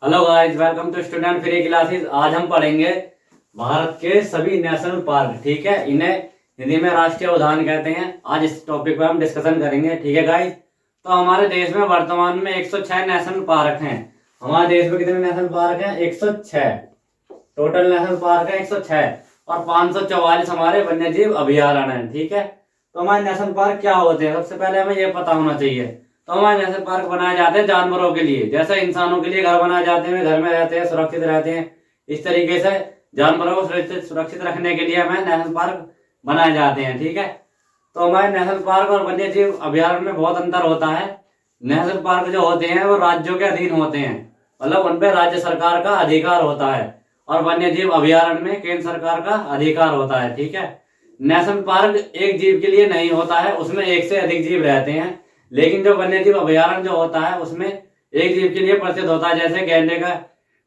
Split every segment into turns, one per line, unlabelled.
Hello guys, welcome to student free classes. आज हम पढ़ेंगे भारत के सभी नेशनल पार्क। ठीक है, इन्हें हिंदी में राष्ट्रीय उद्यान कहते हैं। आज इस टॉपिक पर हम डिस्कशन करेंगे। ठीक है गाइस, तो हमारे देश में वर्तमान में 106 नेशनल पार्क हैं। हमारे देश में कितने नेशनल पार्क हैं? 106 टोटल नेशनल पार्क है 106 और 544 हमारे वन्यजीव अभयारण्य हैं। ठीक है, तो हमारे नेशनल पार्क क्या होते हैं, सबसे पहले हमें यह पता होना चाहिए। तो हमारे नेशनल पार्क बनाए जाते हैं जानवरों के लिए, जैसे इंसानों के लिए घर बनाए जाते हैं, घर में रहते हैं, सुरक्षित रहते हैं। इस तरीके से जानवरों को सुरक्षित रखने के लिए हमें नेशनल पार्क बनाए जाते हैं। ठीक है, तो हमारे नेशनल पार्क और वन्य जीव अभयारण्य में बहुत अंतर होता है। नेशनल पार्क जो होते हैं वो राज्यों के अधीन होते हैं, मतलब उन पर राज्य सरकार का अधिकार होता है, और वन्य जीव अभयारण्य में केंद्र सरकार का अधिकार होता है। ठीक है, नेशनल पार्क एक जीव के लिए नहीं होता है, उसमें एक से अधिक जीव रहते हैं। लेकिन जो वन्य जीव अभयारण्य जो होता है उसमें एक जीव के लिए प्रसिद्ध होता है, जैसे गैंडे का,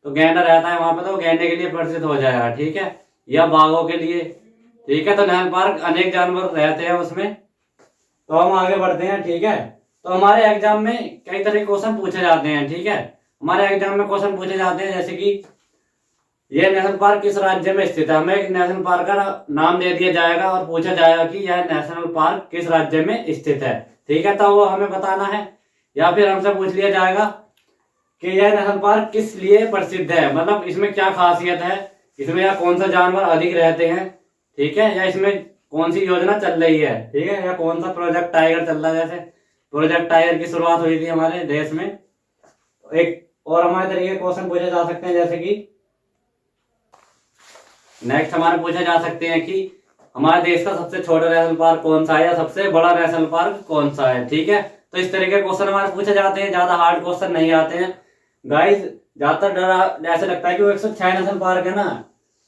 तो गैंडा रहता है वहां पर, तो गैंडे के लिए प्रसिद्ध हो जाएगा। ठीक है, या बाघों के लिए। ठीक है, तो नेशनल पार्क अनेक जानवर रहते हैं उसमें। तो हम आगे बढ़ते हैं। ठीक है, तो हमारे एग्जाम में कई तरह के क्वेश्चन पूछे जाते हैं। ठीक है, हमारे एग्जाम में क्वेश्चन पूछे जाते हैं जैसे कि यह नेशनल पार्क किस राज्य में स्थित है। हमें एक नेशनल पार्क का नाम दे दिया जाएगा और पूछा जाएगा कि यह नेशनल पार्क किस राज्य में स्थित है। ठीक है, तो वो हमें बताना है, या फिर हमसे पूछ लिया जाएगा कि यह नेशनल पार्क किस लिए प्रसिद्ध है, मतलब इसमें क्या खासियत है, इसमें या कौन सा जानवर अधिक रहते हैं। ठीक है, या इसमें कौन सी योजना चल रही है। ठीक है, या कौन सा प्रोजेक्ट टाइगर चल रहा है, जैसे प्रोजेक्ट टाइगर की शुरुआत हुई थी हमारे देश में। एक और हमारे तरीके क्वेश्चन पूछे जा सकते हैं, जैसे कि नेक्स्ट हमारे पूछे जा सकते हैं कि हमारे देश का सबसे छोटा नेशनल पार्क कौन सा है, या सबसे बड़ा नेशनल पार्क कौन सा है। ठीक है, तो इस तरीके के क्वेश्चन हमारे पूछे जाते हैं, ज्यादा हार्ड क्वेश्चन नहीं आते हैं गाइस। ज्यादातर डर ऐसे लगता है कि वो 106 नेशनल पार्क है ना,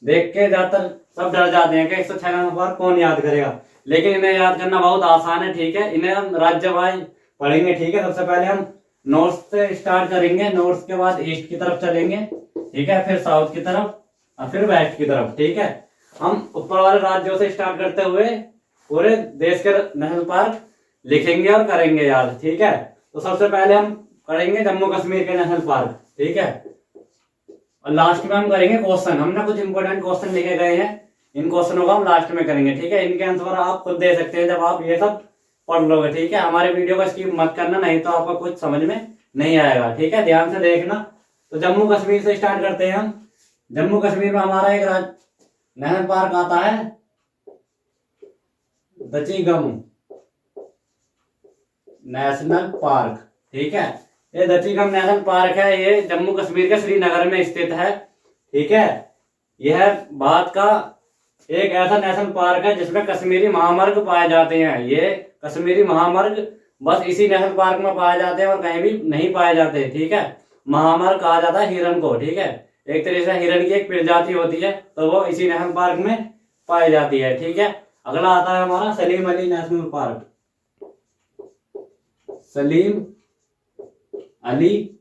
देख के ज्यादातर सब डर जाते हैं कि 106 नेशनल पार्क कौन याद करेगा, लेकिन इन्हें याद करना बहुत आसान है। ठीक है, इन्हें हम राज्य वाइज पढ़ेंगे। ठीक है, सबसे पहले हम नॉर्थ से स्टार्ट करेंगे, नॉर्थ के बाद ईस्ट की तरफ चलेंगे। ठीक है, फिर साउथ की तरफ और फिर वेस्ट की तरफ। ठीक है, हम ऊपर वाले राज्यों से स्टार्ट करते हुए पूरे देश के नेशनल पार्क लिखेंगे और करेंगे याद। ठीक है, तो सबसे पहले हम करेंगे जम्मू कश्मीर के नेशनल पार्क। ठीक है, और लास्ट में हम करेंगे क्वेश्चन। हमने कुछ इंपोर्टेंट क्वेश्चन लिखे गए हैं, इन क्वेश्चनों को हम लास्ट में करेंगे। ठीक है, इनके आंसर आप खुद दे सकते हैं जब आप ये सब पढ़ लोगे। ठीक है, हमारे वीडियो को स्किप मत करना, नहीं तो आपको कुछ समझ में नहीं आएगा। ठीक है, ध्यान से देखना। तो जम्मू कश्मीर से स्टार्ट करते हैं हम। जम्मू कश्मीर में हमारा एक नेशनल पार्क आता है दचीगम नेशनल पार्क। ठीक है, ये दचीगम नेशनल पार्क है, ये जम्मू कश्मीर के श्रीनगर में स्थित है। ठीक है, यह भारत का एक ऐसा नेशनल पार्क है जिसमें कश्मीरी महामर्ग पाए जाते हैं। ये कश्मीरी महामर्ग बस इसी नेशनल पार्क में पाए जाते हैं और कहीं भी नहीं पाए जाते। ठीक है, महामर्ग कहा जाता है हिरन को। ठीक है, एक तरीके से हिरन की एक प्रजाति होती है, तो वो इसी नेशनल पार्क में पाई जाती है। ठीक है, अगला आता है हमारा Salim Ali national park. Salim Ali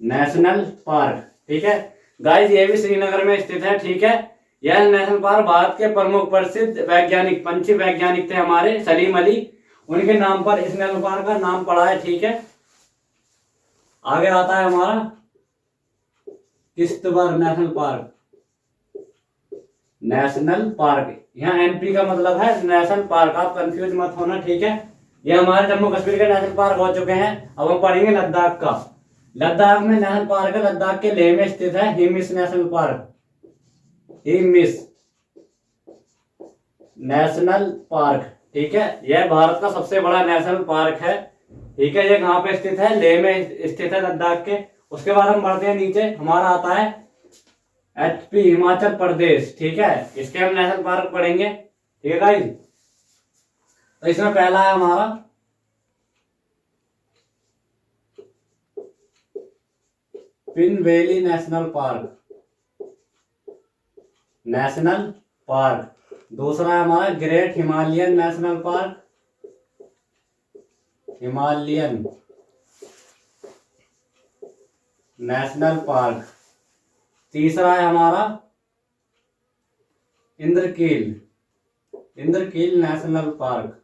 national park. ठीक है गाइस, ये भी श्रीनगर में स्थित है। ठीक है, यह नेशनल पार्क भारत के प्रमुख प्रसिद्ध वैज्ञानिक, पंछी वैज्ञानिक थे हमारे सलीम अली, उनके नाम पर इस नेशनल पार्क का नाम पड़ा है। ठीक है, आगे आता है हमारा Kishtwar national park. National park, यहाँ एनपी का मतलब है नेशनल पार्क, आप कंफ्यूज मत होना। ठीक है, ये हमारे जम्मू कश्मीर के नेशनल पार्क हो चुके हैं। अब हम पढ़ेंगे लद्दाख का। लद्दाख में नेशनल पार्क है, लद्दाख के लेह में स्थित है Hemis national park. Hemis national park. ठीक है, यह भारत का सबसे बड़ा नेशनल पार्क है। ठीक है, ये कहाँ पे स्थित है? लेह में स्थित है, लद्दाख के। उसके बाद हम बढ़ते हैं नीचे, हमारा आता है एचपी हिमाचल प्रदेश। ठीक है, इसके हम नेशनल पार्क पढ़ेंगे। ठीक है गाइस, तो इसमें पहला है हमारा pin valley national park. National park. दूसरा है हमारा great Himalayan national park. Himalayan national park. तीसरा है हमारा Indrakil, Indrakil national park.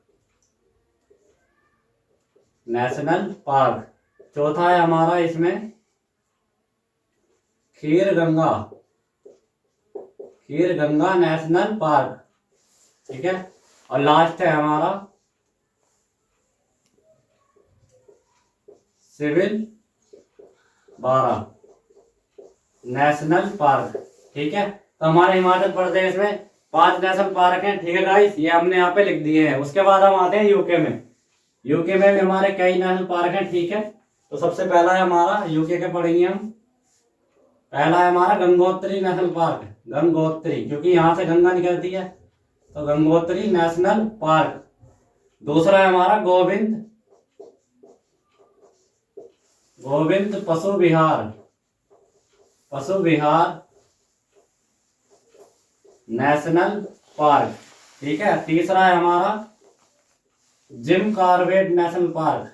National park. चौथा है हमारा इसमें खीर गंगा नेशनल पार्क, ठीक है। और लास्ट है हमारा सिविल बारा नेशनल पार्क, ठीक है। तो हमारे हिमाचल प्रदेश में 5 नेशनल पार्क हैं, ठीक है गाइस, ये हमने यहाँ पे लिख दिए हैं। उसके बाद हम आते हैं यूके में। यूके में भी हमारे कई नेशनल पार्क हैं, ठीक है। तो सबसे पहला है हमारा यूके के पढ़ेंगे हम। पहला है हमारा गंगोत्री नेशनल पार्क, गंगोत्री, क्योंकि यहाँ से गंगा निकलती है, तो गंगोत्री नेशनल पार्क। दूसरा है हमारा गोविंद पशु विहार नेशनल पार्क, ठीक है। तीसरा है हमारा Jim Corbett national park,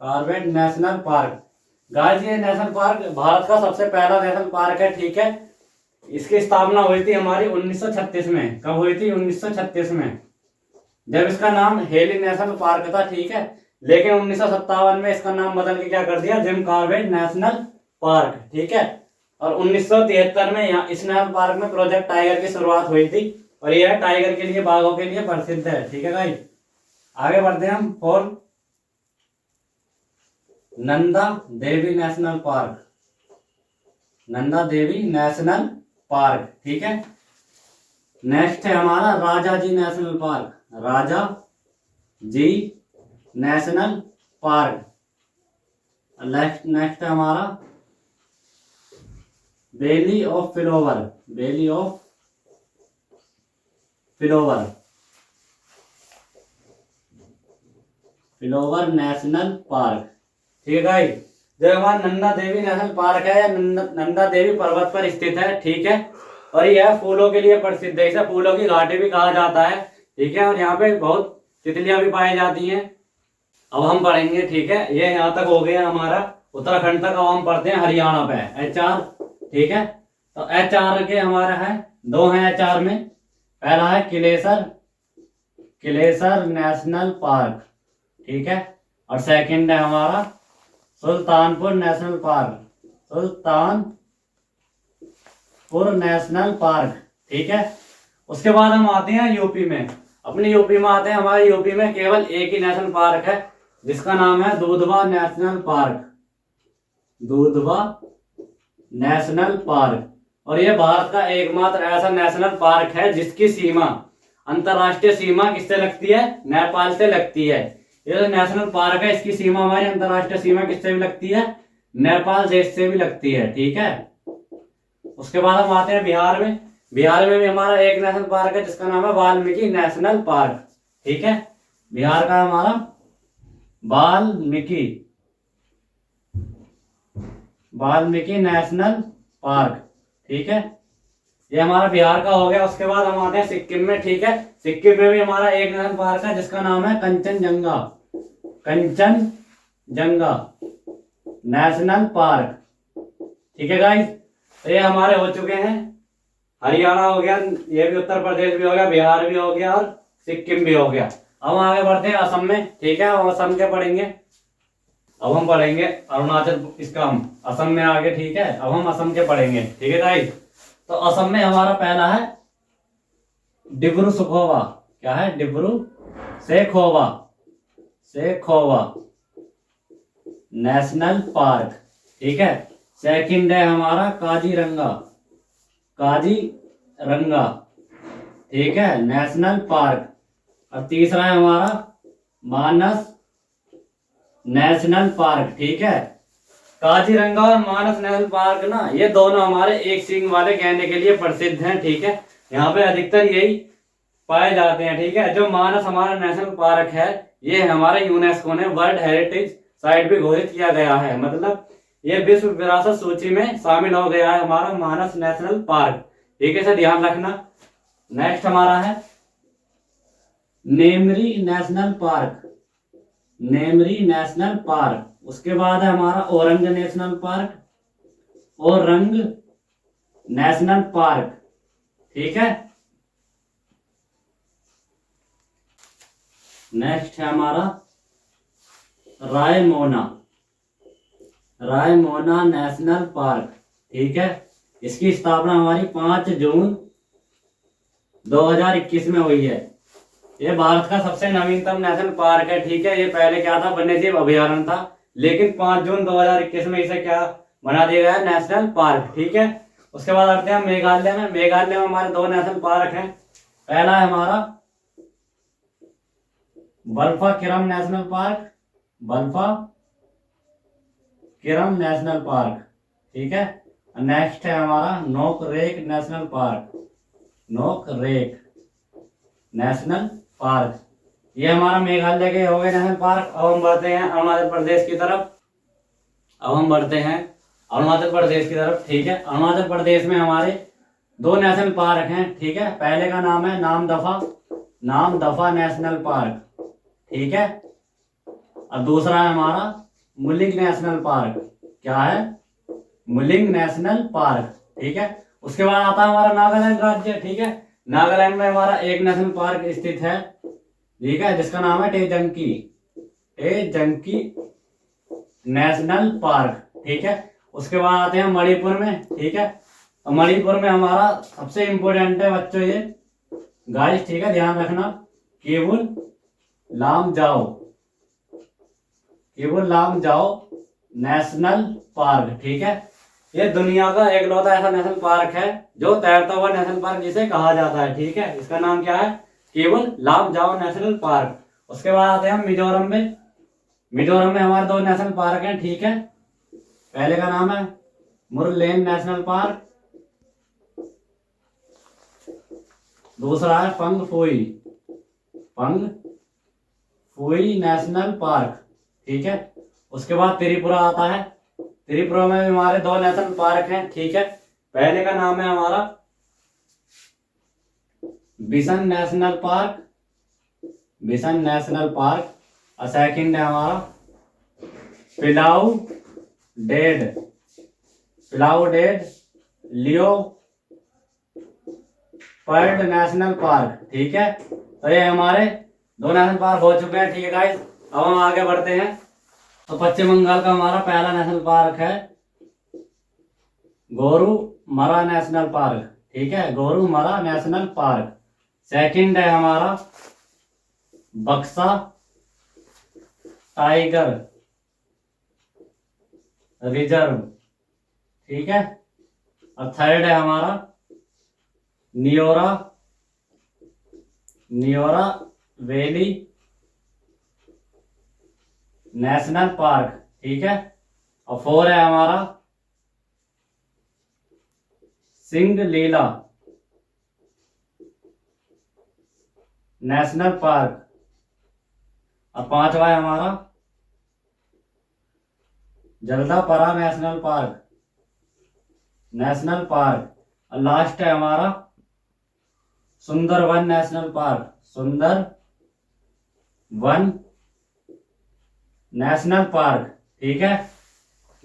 Corbett national park. Guys ये नेशनल पार्क भारत का सबसे पहला नेशनल पार्क है, ठीक है। इसकी स्थापना हुई थी हमारी 1936 में। कब हुई थी? 1936 में, जब इसका नाम हेली नेशनल पार्क था, ठीक है। लेकिन 1957 में इसका नाम बदल के क्या कर दिया? जिम कॉर्बेट नेशनल पार्क, ठीक है। और 1973 में यहाँ इस नेशनल पार्क में प्रोजेक्ट टाइगर की शुरुआत हुई थी, और यह टाइगर के लिए, बाघों के लिए प्रसिद्ध है, ठीक है गाइस। आगे बढ़ते हैं हम। 4 Nanda Devi national park, Nanda Devi national park, ठीक है। नेक्स्ट है हमारा राजा जी नेशनल पार्क, राजा जी नेशनल पार्क। नेक्स्ट है हमारा valley of flower, valley of flower national park, ठीक है गाइस। जो हमारा नंदा देवी नेशनल पार्क है, नंदा देवी पर्वत पर स्थित है, ठीक है। और यह फूलों के लिए प्रसिद्ध है, इसे फूलों की घाटी भी कहा जाता है, ठीक है। और यहाँ पे बहुत तितलियां भी पाई जाती हैं। अब हम पढ़ेंगे, ठीक है। ये यहाँ तक हो गया हमारा उत्तराखंड तक। अब हम पढ़ते हैं हरियाणा पे, HR, ठीक है। तो HR के हमारा है 2 हैं HR में। पहला है किलेसर नेशनल पार्क, ठीक है। और सेकंड है हमारा सुल्तानपुर नेशनल पार्क, ठीक है। उसके बाद हम आते हैं यूपी में। अपनी यूपी में आते हैं। हमारे यूपी में केवल एक ही नेशनल पार्क है, जिसका नाम है दुधवा नेशनल पार्क। और यह भारत का एकमात्र ऐसा नेशनल पार्क है जिसकी सीमा, अंतरराष्ट्रीय सीमा किससे लगती है? नेपाल से लगती है। ये जो नेशनल पार्क है, इसकी सीमा, हमारी अंतरराष्ट्रीय सीमा किससे भी लगती है? नेपाल देश से भी लगती है, ठीक है। उसके बाद हम आते हैं बिहार में। बिहार में भी हमारा एक नेशनल पार्क है जिसका नाम है वाल्मीकि नेशनल पार्क, ठीक है। बिहार का हमारा वाल्मीकि नेशनल पार्क, ठीक है। ये हमारा बिहार का हो गया। उसके बाद हम आते हैं सिक्किम में, ठीक है। सिक्किम में भी हमारा एक नेशनल पार्क है जिसका नाम है कंचनजंगा नेशनल पार्क, ठीक है गाइस। तो ये हमारे हो चुके हैं। हरियाणा हो गया, ये भी उत्तर प्रदेश भी हो गया, बिहार भी हो गया, और सिक्किम भी हो गया। अब हम आगे बढ़ते हैं असम में, ठीक है। हम असम के पढ़ेंगे। अब हम पढ़ेंगे अरुणाचल, इसका हम असम में आगे, ठीक है। अब हम असम के पढ़ेंगे, ठीक है गाइस। तो असम में हमारा पहला है डिब्रू सखोवा। क्या है? डिब्रू सेखोवा नेशनल पार्क, ठीक है। सेकंड है हमारा काजीरंगा, ठीक है, नेशनल पार्क। और तीसरा है हमारा मानस नेशनल पार्क, ठीक है। काजीरंगा और मानस नेशनल पार्क ना, ये दोनों हमारे एक सींग वाले गैंडे के लिए प्रसिद्ध हैं, ठीक है। यहाँ पे अधिकतर यही पाए जाते हैं, ठीक है। जो मानस हमारा नेशनल पार्क है, ये हमारे यूनेस्को ने वर्ल्ड हेरिटेज साइट भी घोषित किया गया है, मतलब ये विश्व विरासत सूची में शामिल हो गया है हमारा मानस नेशनल पार्क, ठीक है। इसे ध्यान रखना। नेक्स्ट हमारा है नेमरी नेशनल पार्क। उसके बाद है हमारा औरंग नेशनल पार्क, ठीक है। नेक्स्ट है हमारा रायमोना रायमोना नेशनल पार्क। ठीक है, इसकी स्थापना हमारी 5 जून 2021 में हुई है। ये भारत का सबसे नवीनतम नेशनल पार्क है। ठीक है, ये पहले क्या था, वन्यजीव अभयारण्य था, लेकिन 5 जून 2021 में इसे क्या बना दिया गया है, नेशनल पार्क। ठीक है, उसके बाद आते हैं मेघालय में। मेघालय में हमारे 2 नेशनल पार्क हैं। पहला है हमारा बल्फा किरम नेशनल पार्क, बल्फा किरम नेशनल पार्क। ठीक है, नेक्स्ट है हमारा Nokrek national park, Nokrek national park. ये हमारा मेघालय के हो गए नेशनल पार्क। अब हम बढ़ते हैं अरुणाचल प्रदेश की तरफ। अब हम बढ़ते हैं अरुणाचल प्रदेश की तरफ। ठीक है, अरुणाचल प्रदेश में हमारे 2 नेशनल पार्क हैं। ठीक है, पहले का नाम है नामदफा, नामदफा नेशनल पार्क। ठीक है, और दूसरा है हमारा मुलिंग नेशनल पार्क। क्या है, मुलिंग नेशनल पार्क। ठीक है, उसके बाद आता है हमारा नागालैंड राज्य। ठीक है, नागालैंड में हमारा एक नेशनल पार्क स्थित है। ठीक है, जिसका नाम है टेजंकी, टेजंकी नेशनल पार्क। ठीक है, उसके बाद आते हैं मणिपुर में। ठीक है, तो मणिपुर में हमारा सबसे इंपॉर्टेंट है बच्चों ये गाइस। ठीक है, ध्यान रखना, केवल लामजाओ, केवल लामजाओ नेशनल पार्क। ठीक है, ये दुनिया का एकलौता ऐसा नेशनल पार्क है जो तैरता हुआ नेशनल पार्क जिसे कहा जाता है। ठीक है, इसका नाम क्या है, केवल लामजाओ नेशनल पार्क। उसके बाद आते हैं मिजोरम में। मिजोरम में हमारे 2 नेशनल पार्क हैं। ठीक है, पहले का नाम है मुरलेन नेशनल पार्क, दूसरा है पंगफुई, पंगफुई नेशनल पार्क। ठीक है, उसके बाद त्रिपुरा आता है। त्रिपुरा में हमारे 2 नेशनल पार्क हैं। ठीक है, पहले का नाम है हमारा बिसन नेशनल पार्क, बिसन नेशनल पार्क, और सेकंड है हमारा पिलाऊ डेड, पिलाऊ डेड लियो पर्ड नेशनल पार्क। ठीक है, तो ये हमारे 2 नेशनल पार्क हो चुके हैं। ठीक है गाइस, अब हम आगे बढ़ते हैं। तो पश्चिम बंगाल का हमारा पहला नेशनल पार्क है गोरुमरा नेशनल पार्क। ठीक है, गोरुमरा नेशनल पार्क। सेकंड है हमारा बक्सा टाइगर रिजर्व। ठीक है, और थर्ड है हमारा Neora, Neora valley national park. ठीक है, और 4 है हमारा सिंगलीला नेशनल पार्क, और 5वां है हमारा Jaldapara national park, national park, और लास्ट है हमारा Sundarban national park, Sundarban national park. ठीक है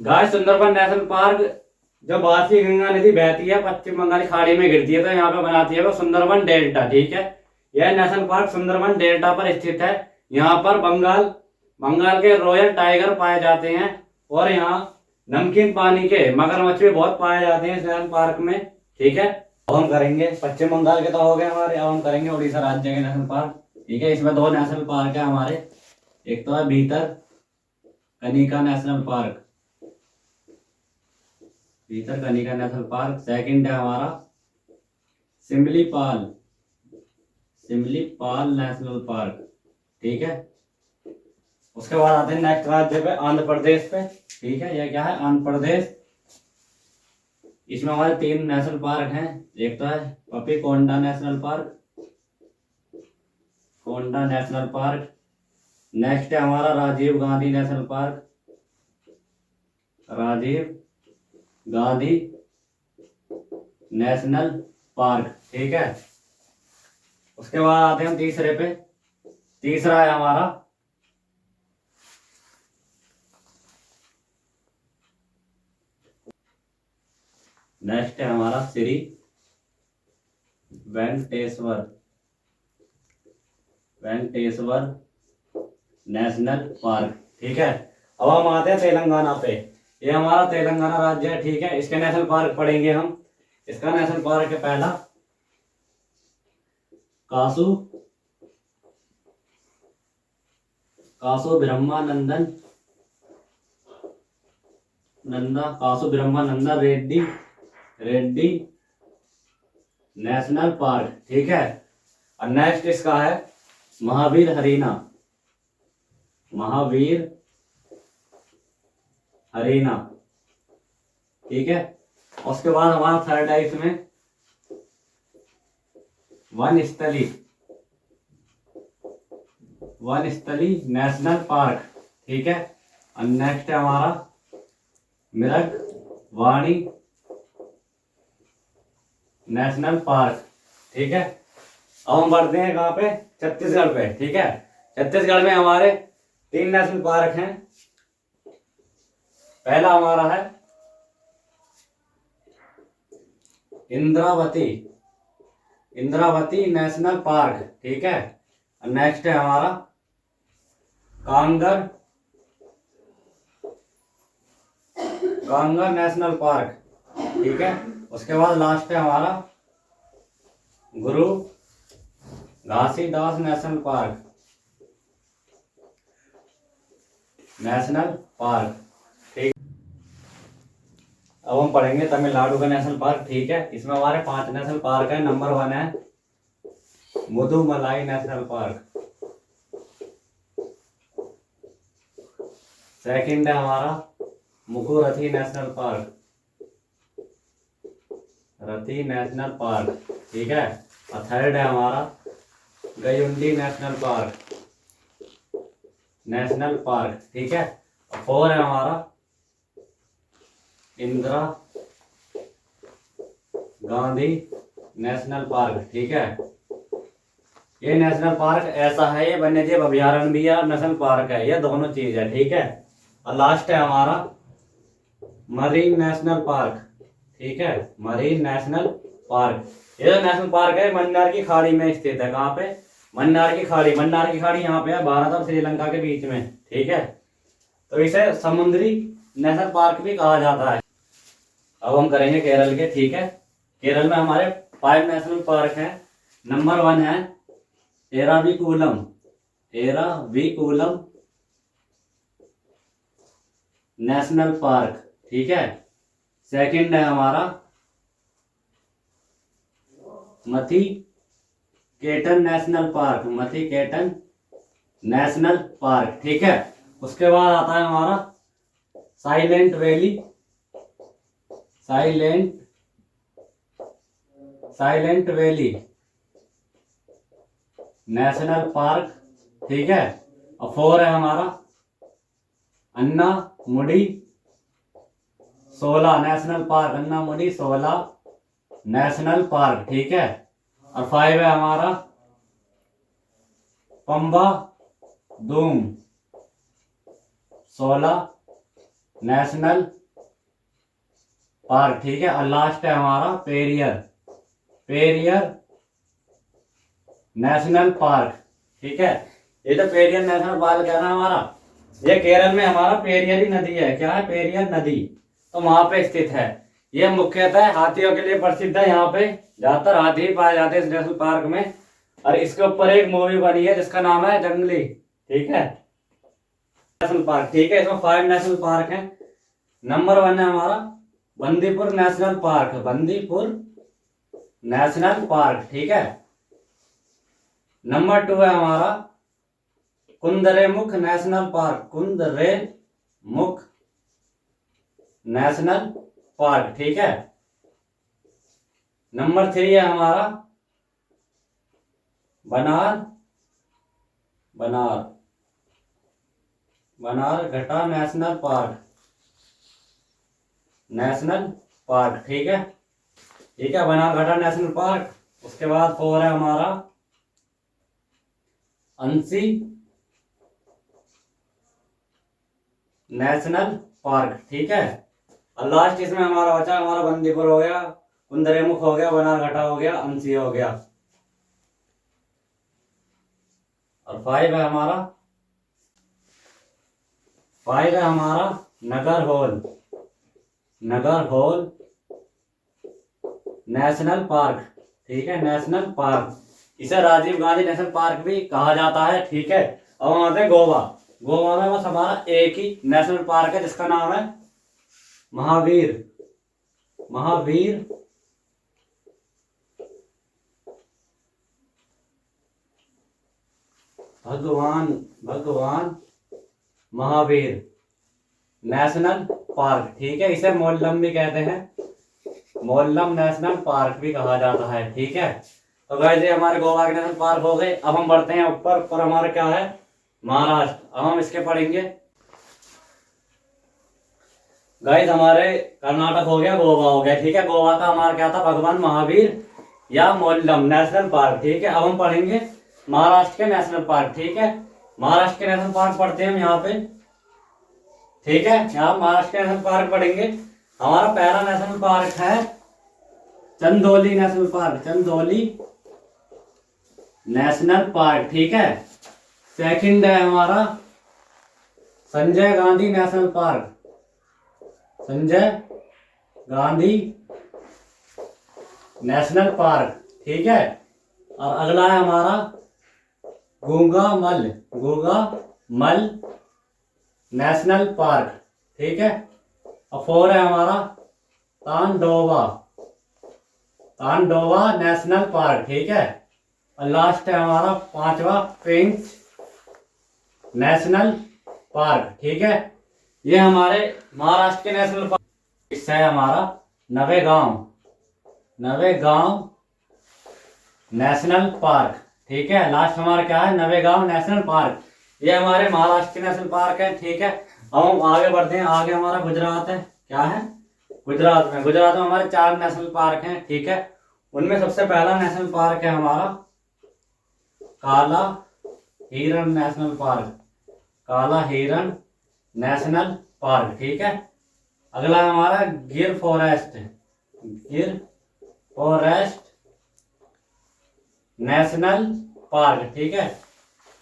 गाइस, सुंदरवन नेशनल पार्क जो बासी गंगा नदी बहती है पश्चिम बंगाल खाड़ी में गिरती है, तो यहाँ पे बनाती है वो सुंदरवन डेल्टा। ठीक है, यह नेशनल पार्क सुंदरवन डेल्टा पर स्थित है। यहाँ पर बंगाल के रॉयल टाइगर पाए जाते हैं, और यहाँ नमकीन पानी के मगरमच्छ भी बहुत पाए जाते हैं इस नेशनल पार्क में। ठीक है, अब हम करेंगे पश्चिम बंगाल के तो हो गए हमारे, अब हम करेंगे उड़ीसा राज्य के नेशनल पार्क। ठीक है, इसमें 2 नेशनल पार्क है हमारे, एक तो है भीतर कनिका नेशनल पार्क, भीतर कनिका नेशनल पार्क। सेकंड है हमारा सिमलीपाल, सिमलीपाल नेशनल पार्क। ठीक है, उसके बाद आते हैं नेक्स्ट राज्य पे, आंध्र प्रदेश पे। ठीक है, यह क्या है, आंध्र प्रदेश। इसमें हमारे 3 नेशनल पार्क हैं, एक तो है Papikonda national park, Konda national park. Next है हमारा Rajiv Gandhi national park, Rajiv Gandhi national park. ठीक है, उसके बाद आते हैं तीसरे पे। तीसरा है हमारा नेक्स्ट है हमारा श्री वेंकटेश्वर, वेंकटेश्वर नेशनल पार्क। ठीक है, अब हम आते हैं तेलंगाना पे। ये हमारा तेलंगाना राज्य है, ठीक है। इसके नेशनल पार्क पढ़ेंगे हम। इसका नेशनल पार्क है पहला कासु कासु ब्रह्मानंदन कासु ब्रह्मानंदन रेड्डी रेड्डी नेशनल पार्क, ठीक है। और नेक्स्ट इसका है महावीर हरीना ठीक है। उसके बाद हमारा थर्ड है इसमें वनस्थली नेशनल पार्क, ठीक है। और नेक्स्ट है हमारा मृगवाणी नेशनल पार्क, ठीक है। अब हम बढ़ते हैं कहाँ पे, छत्तीसगढ़ पे, ठीक है। छत्तीसगढ़ में हमारे 3 नेशनल पार्क हैं। पहला हमारा है इंद्रावती नेशनल पार्क, ठीक है। नेक्स्ट है हमारा कांगर नेशनल पार्क, ठीक है। उसके बाद लास्ट है हमारा गुरु घासीदास नेशनल पार्क, ठीक। अब हम पढ़ेंगे तमिलनाडु का नेशनल पार्क, ठीक है। इसमें हमारे 5 नेशनल पार्क है। नंबर 1 है मुदुमलाई नेशनल पार्क। सेकंड है हमारा मुकुरथी नेशनल पार्क, ठीक है। और थर्ड है हमारा गयुंडी नेशनल पार्क, ठीक है। और 4 है हमारा इंदिरा गांधी नेशनल पार्क, ठीक है। ये नेशनल पार्क ऐसा है, ये वन्यजीव अभयारण्य भी है और नेशनल पार्क है, ये दोनों चीज है, ठीक है। और लास्ट है हमारा मरीन नेशनल पार्क, ठीक है। मरीन नेशनल पार्क, ये जो नेशनल पार्क है मन्नार की खाड़ी में स्थित है। कहाँ पे, मन्नार की खाड़ी यहाँ पे है, भारत और श्रीलंका के बीच में, ठीक है। तो इसे समुद्री नेशनल पार्क भी कहा जाता है। अब हम करेंगे केरल के, ठीक है। केरल में हमारे 5 नेशनल पार्क हैं। नंबर 1 है एराविकुलम नेशनल पार्क, ठीक है। सेकंड है हमारा मथीकेटन नेशनल पार्क, ठीक है। उसके बाद आता है हमारा साइलेंट वैली नेशनल पार्क, ठीक है। और 4 है हमारा अन्नामुडी सोला नेशनल पार्क, ठीक है। और 5 है हमारा पंबा दूम सोला नेशनल पार्क, ठीक है। और लास्ट है हमारा पेरियर नेशनल पार्क, ठीक है। ये तो पेरियर नेशनल पार्क है ना हमारा, ये केरल में हमारा पेरियर नदी है। क्या है, पेरियर नदी, तो वहां पे स्थित है। ये मुख्यतः हाथियों के लिए प्रसिद्ध है। यहाँ पे ज्यादातर हाथी पाए जाते हैं इस नेशनल पार्क में। और इसके ऊपर एक मूवी बनी है जिसका नाम है जंगली, ठीक है। नेशनल पार्क, ठीक है। इसमें 5 नेशनल पार्क हैं। नंबर 1 है हमारा बंदीपुर नेशनल पार्क, ठीक है। नंबर 2 है हमारा कुंदरेमुख नेशनल पार्क, ठीक है। नंबर 3 है हमारा बनारघट्टा नेशनल पार्क, ठीक है। बनारघट्टा नेशनल पार्क। उसके बाद 4 है हमारा अंसी नेशनल पार्क, ठीक है। और लास्ट इसमें हमारा बचा हमारा बंदीपुर हो गया, कुंदरेमुख हो गया, बनारघट्टा हो गया, अंसी हो गया। और 5 है हमारा नगर होल नागरहोल नेशनल पार्क, ठीक है, नेशनल पार्क। इसे राजीव गांधी नेशनल पार्क भी कहा जाता है, ठीक है। अब हम आते हैं गोवा। गोवा में बस हमारा एक ही नेशनल पार्क है जिसका नाम है महावीर भगवान महावीर नेशनल पार्क, ठीक है। इसे मोल्लम भी कहते हैं, मोल्लम नेशनल पार्क भी कहा जाता है, ठीक है। तो गाइस ये हमारे गोवा के नेशनल पार्क हो गए। अब हम बढ़ते हैं ऊपर पर हमारा क्या है, महाराष्ट्र। अब हम इसके पढ़ेंगे गाइस। हमारे कर्नाटक हो गया, गोवा हो गया, ठीक है। गोवा का हमारा क्या था, भगवान महावीर या मोल्लम नेशनल पार्क, ठीक है। अब हम पढ़ेंगे महाराष्ट्र के नेशनल पार्क, ठीक है। महाराष्ट्र के नेशनल पार्क पढ़ते हैं हम यहाँ पे, ठीक है। यहाँ महाराष्ट्र के नेशनल पार्क पढ़ेंगे। हमारा पहला नेशनल पार्क है Chandauli national park, Chandauli national park, ठीक है। सेकंड है हमारा Sanjay Gandhi national park, Sanjay Gandhi national park, ठीक है। और अगला है हमारा गूंगामल नेशनल पार्क, ठीक है। और फोर है हमारा तांडोवा नेशनल पार्क, ठीक है। और लास्ट है हमारा पांचवा पेंच नेशनल पार्क, ठीक है। ये हमारे महाराष्ट्र के नेशनल पार्क। इससे है हमारा नवेगांव नेशनल पार्क, ठीक है। लास्ट हमारा क्या है, नवेगांव नेशनल पार्क। ये हमारे महाराष्ट्र के नेशनल पार्क है, ठीक है। अब हम आगे बढ़ते हैं। आगे हमारा गुजरात है, क्या है, गुजरात में हमारे 4 नेशनल पार्क हैं, ठीक है। उनमें सबसे पहला नेशनल पार्क है हमारा काला हिरण नेशनल पार्क, ठीक है। अगला हमारा गिर फॉरेस्ट नेशनल पार्क, ठीक है।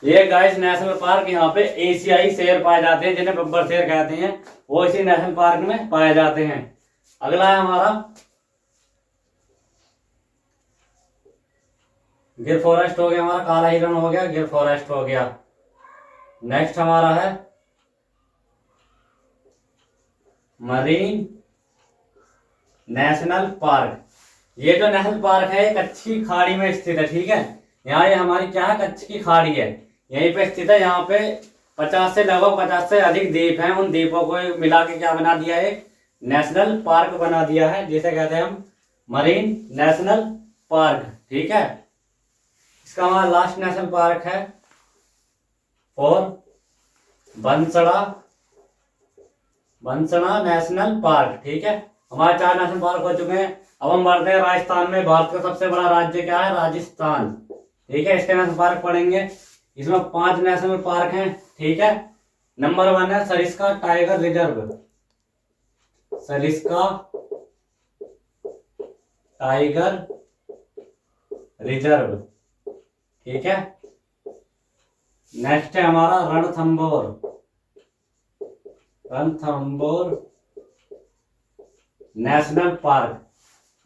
ये गाइस नेशनल पार्क यहाँ पे एशियाई शेर पाए जाते हैं, जिन्हें बब्बर शेर कहते हैं, वो इसी नेशनल पार्क में पाए जाते हैं। अगला है हमारा गिर फॉरेस्ट हो गया, हमारा काला हिरण हो गया, गिर फॉरेस्ट हो गया। नेक्स्ट हमारा है मरीन नेशनल पार्क। ये जो नेशनल पार्क है ये कच्छ की खाड़ी में स्थित है, ठीक है। यहाँ ये हमारी क्या है, कच्छ की खाड़ी है, यहीं पे स्थित है। यहाँ पे 50 से अधिक द्वीप हैं। उन द्वीपों को मिला के क्या बना दिया है, नेशनल पार्क बना दिया है, जिसे कहते हैं हम मरीन नेशनल पार्क, ठीक है। इसका हमारा लास्ट नेशनल पार्क है और बंसड़ा नेशनल पार्क, ठीक है। हमारे 4 नेशनल पार्क हो चुके हैं। अब हम बढ़ते हैं राजस्थान में। भारत का सबसे बड़ा राज्य क्या है, राजस्थान, ठीक है। इसके नेशनल पार्क पढ़ेंगे। इसमें 5 नेशनल पार्क हैं, ठीक है। नंबर 1 है Sariska tiger reserve, Sariska tiger reserve, ठीक है। नेक्स्ट है हमारा रणथंभौर नेशनल पार्क।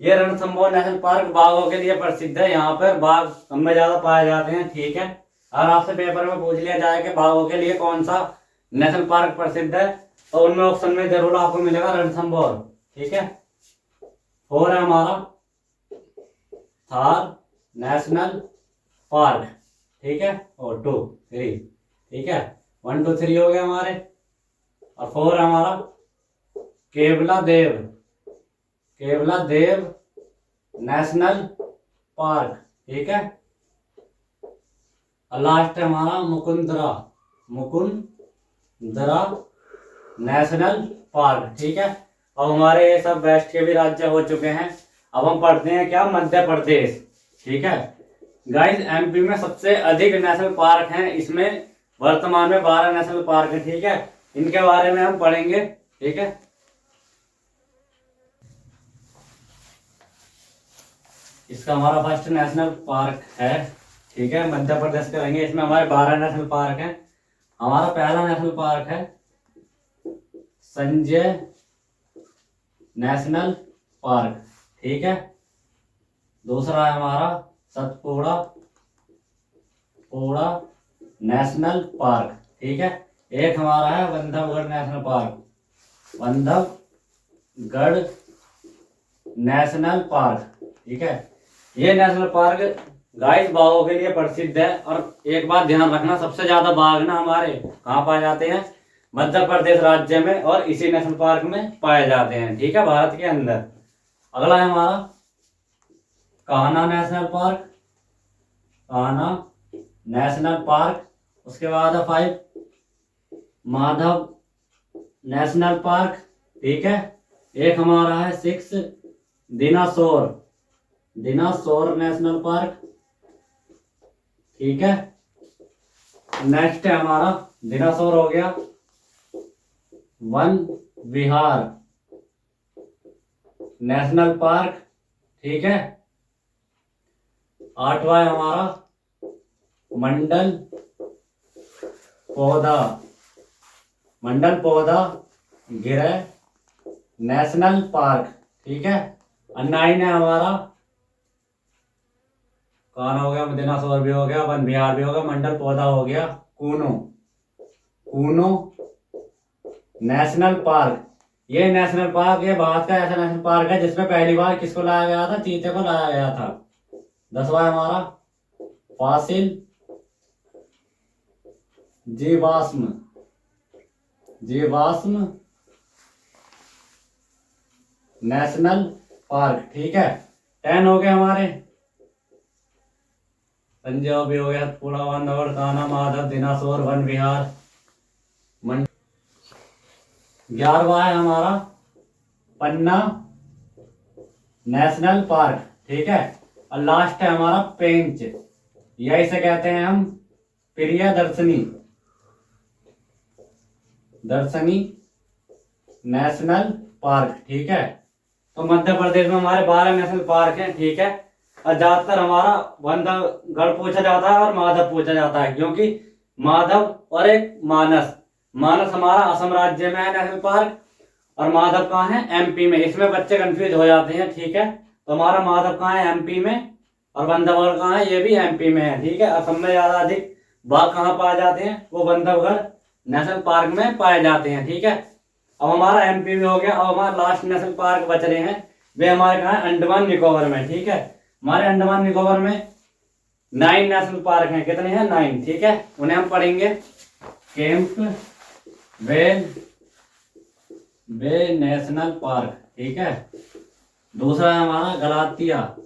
ये रणथंभौर नेशनल पार्क बाघों के लिए प्रसिद्ध है। यहाँ पर बाघ कम में ज्यादा पाए जाते हैं, ठीक है। और आपसे पेपर में पूछ लिया जाए कि बाघों के लिए कौन सा नेशनल पार्क प्रसिद्ध है, तो उनमें ऑप्शन में जरूर आपको मिलेगा रणथंभौर, ठीक है। 4 है हमारा थार नेशनल पार्क, ठीक है। और 2, 3, ठीक है। 1, 2, 3 हो गए हमारे। और 4 है हमारा केवला देव नेशनल पार्क, ठीक है। और लास्ट है हमारा मुकुंदरा नेशनल पार्क, ठीक है। अब हमारे ये सब वेस्ट के भी राज्य हो चुके हैं। अब हम पढ़ते हैं क्या, मध्य प्रदेश, ठीक है। गाइस एमपी में सबसे अधिक नेशनल पार्क हैं। इसमें वर्तमान में 12 नेशनल पार्क है, ठीक है। इनके बारे में हम पढ़ेंगे, ठीक है। इसका हमारा फर्स्ट नेशनल पार्क है, ठीक है, मध्य प्रदेश के रहेंगे। इसमें हमारे 12 नेशनल पार्क हैं। हमारा पहला नेशनल पार्क है संजय नेशनल पार्क, ठीक है। दूसरा है हमारा सतपुड़ा पुड़ा नेशनल पार्क, ठीक है। एक हमारा है Bandhavgarh national park, Bandhavgarh national park, ठीक है। ये नेशनल पार्क गाइस बाघों के लिए प्रसिद्ध है। और एक बात ध्यान रखना, सबसे ज्यादा बाघ ना हमारे कहाँ पाए जाते हैं, मध्य प्रदेश राज्य में, और इसी नेशनल पार्क में पाए जाते हैं, ठीक है, भारत के अंदर। अगला है हमारा Kanha national park, Kanha national park. उसके बाद है 5 माधव नेशनल पार्क, ठीक है। एक हमारा है 6 दिनासोर, दिनासोर नेशनल पार्क, ठीक है। नेक्स्ट है हमारा दिनासोर हो गया, वन विहार नेशनल पार्क, ठीक है। 8वां है हमारा मंडल पौधा, मंडल पौधा गिरह नेशनल पार्क, ठीक है। 9 है हमारा कान्हा हो गया, दिनासोर भी हो गया, वन विहार भी हो गया, मंडल पौधा हो गया, कूनो, कूनो नेशनल पार्क। ये नेशनल पार्क, ये भारत का ऐसा नेशनल पार्क है जिसमें पहली बार किसको लाया गया था, चीते को लाया गया था। 10वां है हमारा फासिल जीवाश्म, जीवाश्म नेशनल पार्क, ठीक है। 10 हो गए हमारे पंजाब भी हो गया, पूरा बांधवगढ़, कान्हा, माधव, दिनासोर, वन विहार, 11वां है हमारा पन्ना नेशनल पार्क, ठीक है। और लास्ट है हमारा पेंच, यही से कहते हैं हम प्रियदर्शनी, दर्शनी नेशनल पार्क, ठीक है। तो मध्य प्रदेश में हमारे 12 नेशनल पार्क हैं, ठीक है। और ज्यादातर हमारा बांधवगढ़ पूछा जाता है और माधव पूछा जाता है, क्योंकि माधव और एक मानस, मानस हमारा असम राज्य में है नेशनल पार्क, और माधव कहाँ है, एमपी में। इसमें बच्चे कंफ्यूज हो जाते हैं, ठीक है। तो हमारा माधव कहाँ है, एमपी में, और बांधवगढ़ कहाँ है, ये भी एमपी में है, ठीक है। असम में ज्यादा अधिक बाघ कहाँ पाए जाते हैं, वो बांधवगढ़ नेशनल पार्क में पाए जाते हैं, ठीक है। अब हमारा एमपी में हो गया। अब हमारा लास्ट नेशनल पार्क बच रहे हैं, वे हमारे कहाँ है, अंडमान निकोबार में, ठीक है। हमारे अंडमान निकोबार में 9 नेशनल पार्क हैं। कितने हैं, 9, ठीक है। उन्हें हम पढ़ेंगे। कैंप बे नेशनल पार्क, ठीक है। दूसरा है हमारा गलातिया,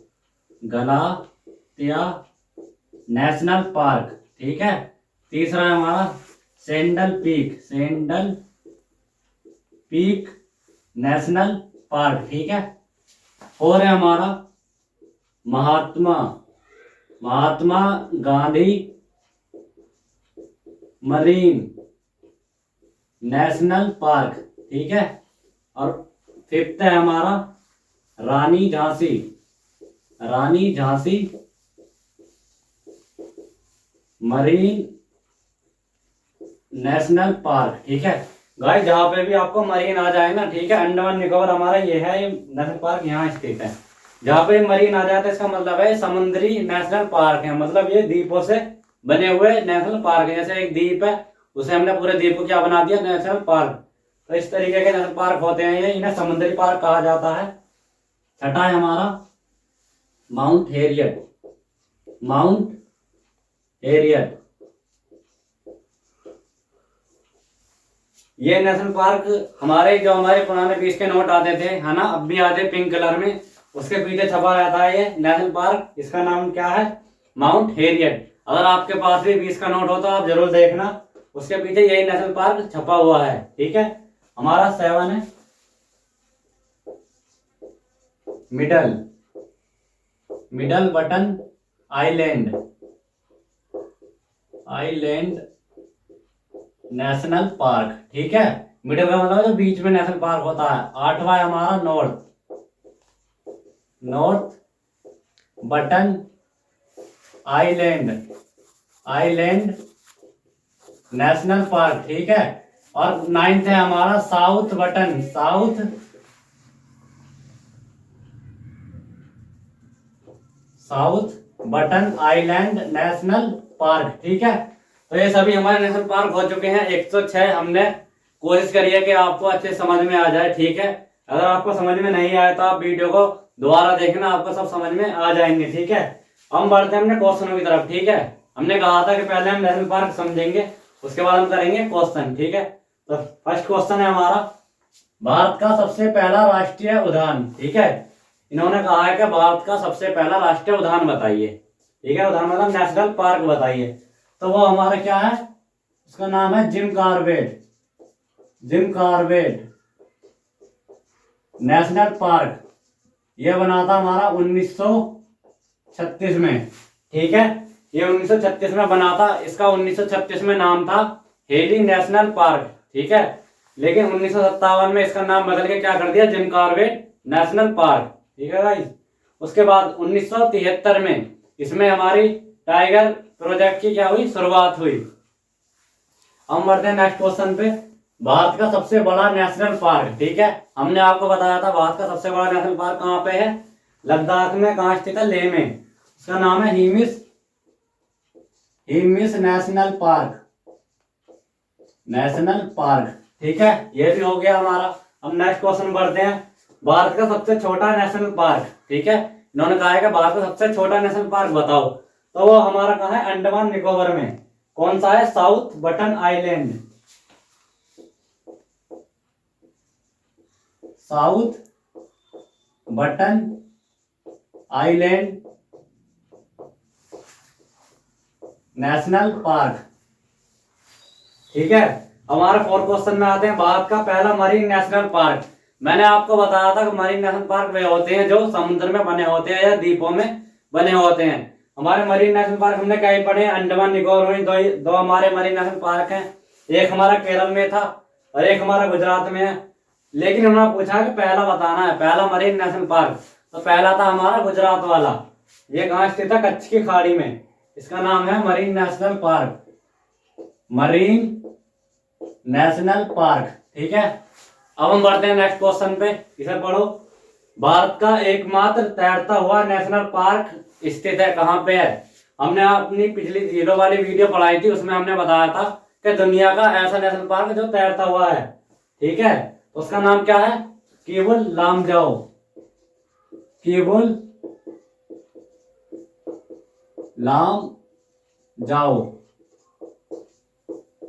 गलातिया नेशनल पार्क, ठीक है। तीसरा है हमारा sandal peak, sandal peak national park, ठीक है। और है हमारा Mahatma Gandhi marine national park, ठीक है। और 5th है हमारा रानी झांसी, रानी झांसी मरीन नेशनल पार्क, ठीक है। गाइस जहाँ पे भी आपको मरीन आ जाए ना, ठीक है, अंडमान निकोबार हमारा ये है, ये नेशनल पार्क यहाँ स्थित है। जहाँ पे मरीन आ जाता है इसका मतलब है समुद्री नेशनल पार्क है, मतलब ये द्वीपों से बने हुए नेशनल पार्क है। जैसे एक द्वीप है, उसे हमने पूरे द्वीप को क्या बना दिया, नेशनल पार्क। तो इस तरीके के नेशनल पार्क होते हैं ये, इन्हें समुद्री पार्क कहा जाता है। 6ठा है हमारा माउंट हेरियट, माउंट हेरियट। ये नेशनल पार्क हमारे जो हमारे पुराने 20 के नोट आते थे, है ना, अब भी आते पिंक कलर में, उसके पीछे छपा रहता है ये नेशनल पार्क। इसका नाम क्या है, माउंट हेरियट। अगर आपके पास भी 20 का नोट हो तो आप जरूर देखना, उसके पीछे यही नेशनल पार्क छपा हुआ है, ठीक है। हमारा 7 है middle button island, island national park, ठीक है। मिडिल का मतलब जो बीच में नेशनल पार्क होता है। 8वां है हमारा north button island, island national park, ठीक है। और 9th है हमारा south south button island national park. ठीक है, तो ये सभी हमारे नेशनल पार्क हो चुके हैं 106। हमने कोशिश करी है कि आपको अच्छे समझ में आ जाए। ठीक है, अगर आपको समझ में नहीं आए तो आप वीडियो को दोबारा देखना, आपको सब समझ में आ जाएंगे। ठीक है, हम बढ़ते हैं अपने क्वेश्चनों की तरफ। ठीक है, हमने कहा था कि पहले हम नेशनल पार्क समझेंगे, उसके बाद हम करेंगे क्वेश्चन। ठीक है, तो फर्स्ट क्वेश्चन है हमारा, भारत का सबसे पहला राष्ट्रीय उद्यान। ठीक है, इन्होंने कहा है कि भारत का सबसे पहला राष्ट्रीय उद्यान बताइए। ठीक है, उद्यान मतलब नेशनल पार्क बताइए। तो वो हमारा क्या है, उसका नाम है Jim Corbett. Jim Corbett national park, ये बना था हमारा 1936 में। ठीक है, ये 1936 में बना था। इसका 1936 में नाम था हेली नेशनल पार्क। ठीक है, लेकिन 1957 में इसका नाम बदल के क्या कर दिया, जिम कॉर्बेट नेशनल पार्क। ठीक है भाई, उसके बाद 1973 में इसमें हमारी टाइगर प्रोजेक्ट की क्या हुई, शुरुआत हुई। हम बढ़ते हैं नेक्स्ट क्वेश्चन पे, भारत का सबसे बड़ा नेशनल पार्क। ठीक है, हमने आपको बताया था भारत का सबसे बड़ा नेशनल पार्क कहाँ पे है, लद्दाख में। कहाँ स्थित है, लेह में। उसका नाम है Hemis national park. National park. ठीक है, ये भी हो गया हमारा। अब नेक्स्ट क्वेश्चन बढ़ते हैं, भारत का सबसे छोटा नेशनल पार्क। ठीक है, इन्होंने कहा है कि भारत का सबसे छोटा नेशनल पार्क बताओ। तो वो हमारा कहाँ है, अंडमान निकोबार में। कौन सा है, south button island. South button island national park. ठीक है, हमारे फोर्थ क्वेश्चन में आते हैं, भारत का पहला मरीन नेशनल पार्क। मैंने आपको बताया था कि मरीन नेशनल पार्क वे होते हैं जो समुद्र में बने होते हैं या द्वीपों में बने होते हैं। हमारे मरीन नेशनल पार्क हमने कहीं पढ़े, अंडमान निकोबार में दो हमारे मरीन नेशनल पार्क हैं। एक हमारा केरल में था और एक हमारा गुजरात में है। लेकिन उन्होंने पूछा कि पहला बताना है, पहला मरीन नेशनल पार्क। तो पहला था हमारा गुजरात वाला। ये कहाँ स्थित है, कच्छ की खाड़ी में। इसका नाम है marine national park. Marine national park. ठीक है, अब हम बढ़ते हैं नेक्स्ट क्वेश्चन पे, इसे पढ़ो। भारत का एकमात्र तैरता हुआ नेशनल पार्क स्थित है कहाँ पे है। हमने अपनी पिछली जीरो वाली वीडियो पढ़ाई थी, उसमें हमने बताया था कि दुनिया का ऐसा नेशनल पार्क जो तैरता हुआ है। ठीक है, उसका नाम क्या है, केवल लामजाओ। केवल लामजाओ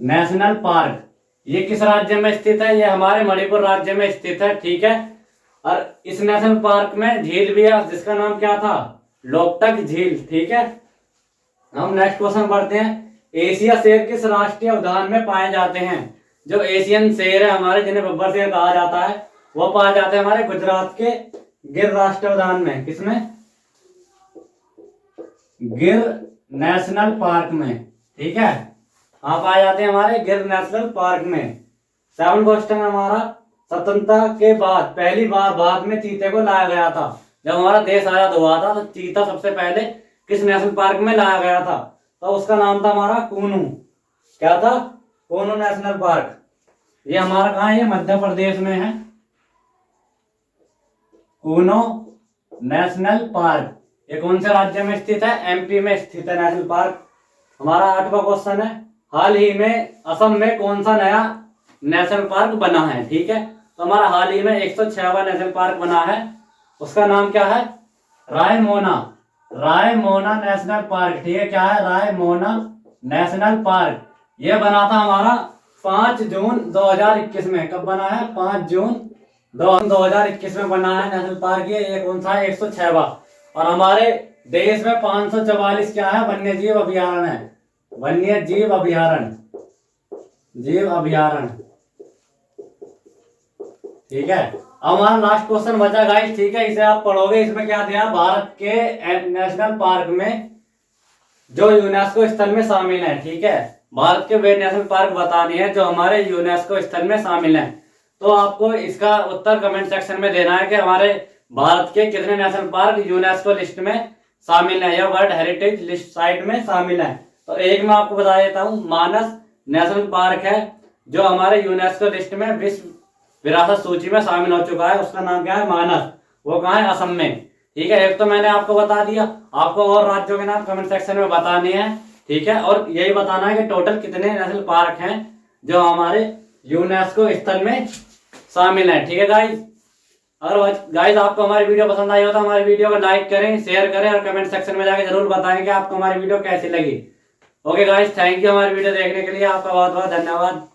नेशनल पार्क। ये किस राज्य में स्थित है, ये हमारे मणिपुर राज्य में स्थित है। ठीक है, और इस नेशनल पार्क में झील भी है जिसका नाम क्या था, लोकटक झील। ठीक है, हम नेक्स्ट क्वेश्चन पढ़ते हैं, एशिया शेर किस राष्ट्रीय उद्यान में पाए जाते हैं। जो एशियन शेर है हमारे, जिन्हें बब्बर शेर कहा जाता है, वो पाए जाते हैं हमारे गुजरात के गिर राष्ट्रीय उद्यान में। किसमें, गिर नेशनल पार्क में। ठीक है, हाँ पाए जाते हैं हमारे गिर नेशनल पार्क में। 7 क्वेश्चन हमारा, स्वतंत्रता के बाद पहली बार भारत में चीते को लाया गया था। जब हमारा देश आजाद हुआ था तो चीता सबसे पहले किस नेशनल पार्क में लाया गया था, तो उसका नाम था हमारा कूनू। क्या था, कूनू नेशनल पार्क। ये हमारा कहाँ है, ये मध्य प्रदेश में है। कूनू नेशनल पार्क ये कौन से राज्य में स्थित है, एमपी में स्थित है नेशनल पार्क। हमारा 8वां क्वेश्चन है, हाल ही में असम में कौन सा नया नेशनल पार्क बना है। ठीक है, तो हमारा हाल ही में 106वां नेशनल पार्क बना है। उसका नाम क्या है, रायमोना। Raimona national park. ठीक है, क्या है, रायमोना नेशनल पार्क। यह बना था हमारा 5 जून 2021 में। कब बना है, 5 जून 2021 में बना है नेशनल पार्क। ये कौन सा है, 106वां। और हमारे देश में 544 क्या है, वन्य जीव अभ्यारण्य है। वन्य जीव अभ्यारण्य, जीव अभ्यारण्य। ठीक है, अब हमारा लास्ट क्वेश्चन बचा गाइस। ठीक है, इसे आप पढ़ोगे। इसमें क्या दिया, भारत के नेशनल पार्क में जो यूनेस्को स्थल में शामिल है। ठीक है, भारत के वे नेशनल पार्क बताने हैं जो हमारे यूनेस्को स्थल में शामिल हैं। तो आपको इसका उत्तर कमेंट सेक्शन में देना है कि हमारे भारत के कितने नेशनल पार्क यूनेस्को लिस्ट में शामिल है या वर्ल्ड हेरिटेज लिस्ट साइट में शामिल है। तो एक मैं आपको बता देता हूँ, मानस नेशनल पार्क है जो हमारे यूनेस्को लिस्ट में विश्व विरासत सूची में शामिल हो चुका है। उसका नाम क्या है, मानस। वो कहाँ है, असम में। ठीक है, एक तो मैंने आपको बता दिया, आपको और राज्यों के नाम कमेंट सेक्शन में बताने हैं। ठीक है, और यही बताना है कि टोटल कितने नेशनल पार्क हैं जो हमारे यूनेस्को स्थल में शामिल है। ठीक है गाइज, अगर गाइज आपको हमारी वीडियो पसंद आई हो तो हमारी वीडियो को लाइक करें, शेयर करें और कमेंट सेक्शन में जाके जरूर बताएं कि आपको हमारी वीडियो कैसी लगी। ओके गाइज, थैंक यू हमारी वीडियो देखने के लिए, आपका बहुत बहुत धन्यवाद।